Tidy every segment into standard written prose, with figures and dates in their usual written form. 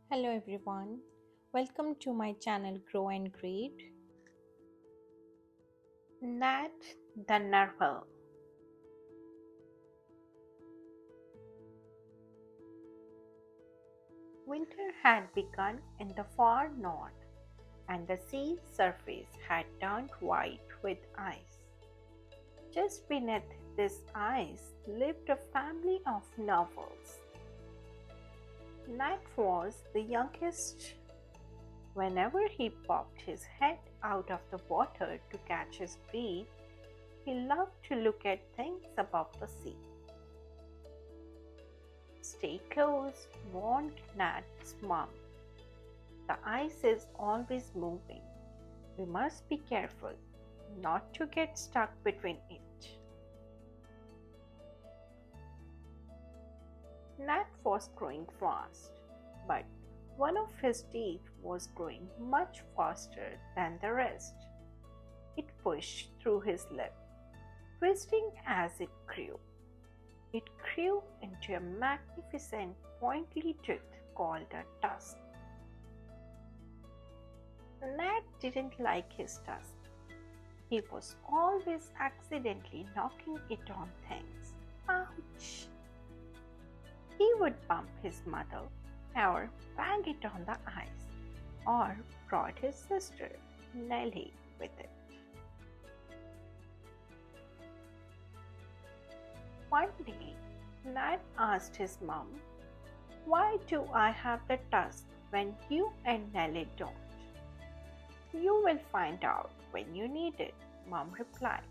Hello everyone, welcome to my channel Grow and Great. Nat the Narwhal. Winter had begun in the far north, and the sea surface had turned white with ice. Just beneath this ice lived a family of narwhals. Nat was the youngest. Whenever he popped his head out of the water to catch his breath, he loved to look at things above the sea. Stay close, warned Nat's mom. The ice is always moving. We must be careful not to get stuck between it. Nat was growing fast, but one of his teeth was growing much faster than the rest. It pushed through his lip, twisting as it grew. It grew into a magnificent pointy tooth called a tusk. Nat didn't like his tusk. He was always accidentally knocking it on things. Ouch! He would bump his mother or bang it on the ice or prod his sister, Nellie, with it. One day, Nat asked his mom, "Why do I have the tusk when you and Nellie don't?" "You will find out when you need it," Mom replied.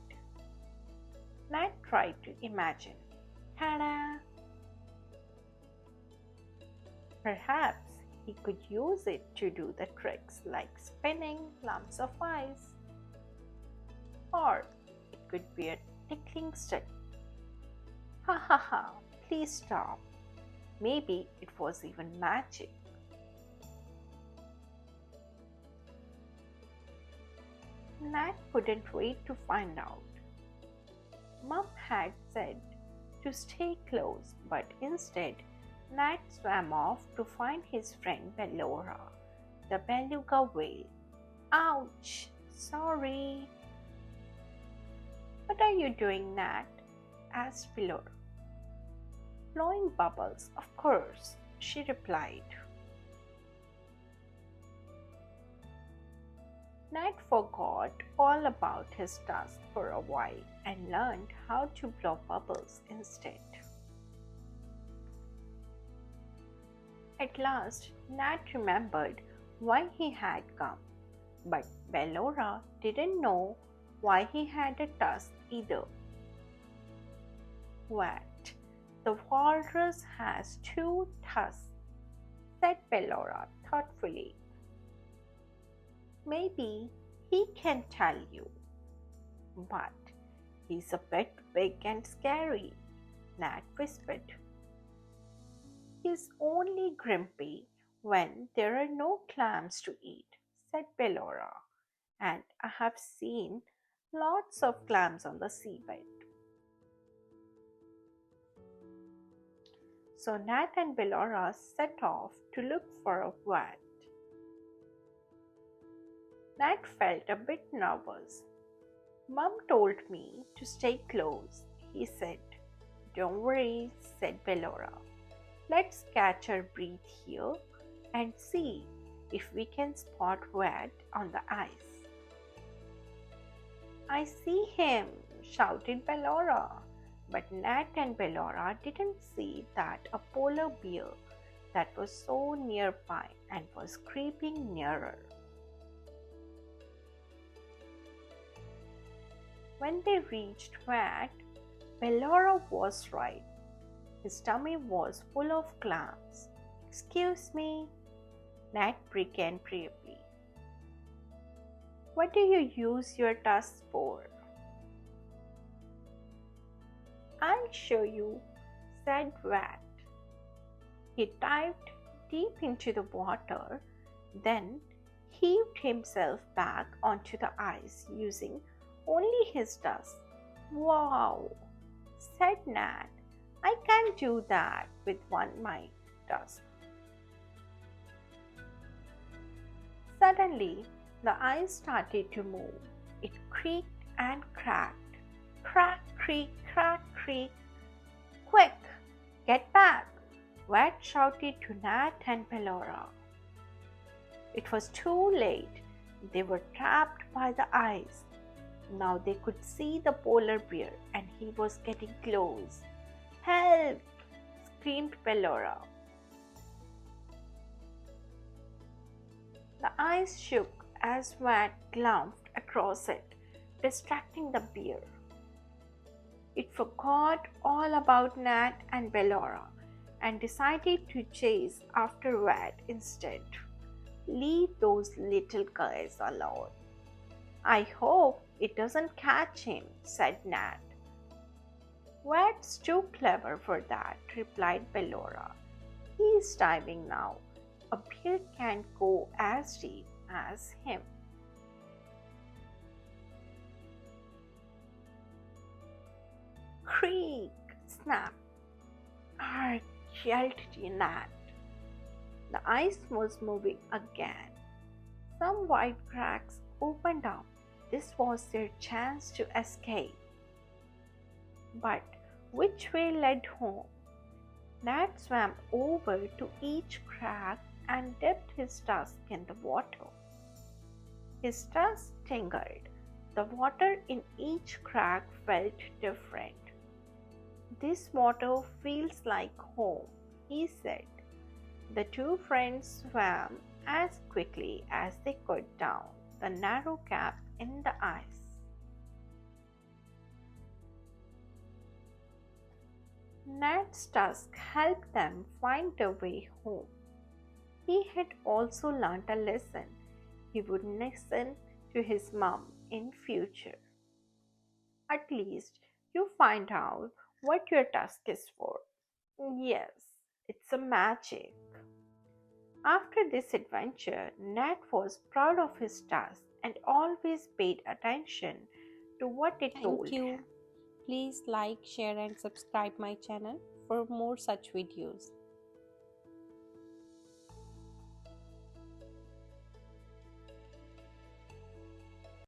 Nat tried to imagine. Ta-da! Perhaps he could use it to do the tricks like spinning lumps of ice. Or it could be a tickling stick. Ha ha ha, please stop. Maybe it was even magic. Nat couldn't wait to find out. Mom had said to stay close, but instead Nat swam off to find his friend Bellora, the beluga whale. Ouch! Sorry. "What are you doing, Nat?" asked Bellora. "Blowing bubbles, of course," she replied. Nat forgot all about his task for a while and learned how to blow bubbles instead. At last, Nat remembered why he had come, but Bellora didn't know why he had a tusk either. "What? The walrus has two tusks," said Bellora thoughtfully. "Maybe he can tell you." "But he's a bit big and scary," Nat whispered. "He's only grumpy when there are no clams to eat," said Bellora, "and I have seen lots of clams on the seabed." So Nat and Bellora set off to look for a whale. Nat felt a bit nervous. "Mom told me to stay close," he said. "Don't worry," said Bellora. "Let's catch our breath here and see if we can spot Wad on the ice." "I see him," shouted Bellora. But Nat and Bellora didn't see that a polar bear that was so nearby and was creeping nearer. When they reached Wad, Bellora was right. His tummy was full of clams. "Excuse me," Nat began bravely. "What do you use your tusks for?" "I'll show you," said Wad. He dived deep into the water, then heaved himself back onto the ice using only his tusks. "Wow," said Nat. "I can't do that with one my tusk." Suddenly, the ice started to move. It creaked and cracked. Crack, creak, crack, creak. Quick, get back! Wet shouted to Nat and Bellora. It was too late. They were trapped by the ice. Now they could see the polar bear and he was getting close. Help! Screamed Bellora. The ice shook as Wat glanced across it, distracting the bear. It forgot all about Nat and Bellora and decided to chase after Wat instead. Leave those little guys alone. I hope it doesn't catch him, said Nat. Wat's too clever for that, replied Bellora. He's diving now. A bear can't go as deep as him. Creak! Snap! Arg! Yelled Nat. The ice was moving again. Some white cracks opened up. This was their chance to escape. But which way led home? Nat swam over to each crack and dipped his tusk in the water. His tusk tingled. The water in each crack felt different. This water feels like home, he said. The two friends swam as quickly as they could down the narrow gap in the ice. Nat's tusk helped them find their way home. He had also learned a lesson. He would listen to his mom in future. At least you find out what your tusk is for. Yes, it's a magic. After this adventure, Nat was proud of his tusk and always paid attention to what it told Thank you. him. Please like, share and subscribe my channel for more such videos.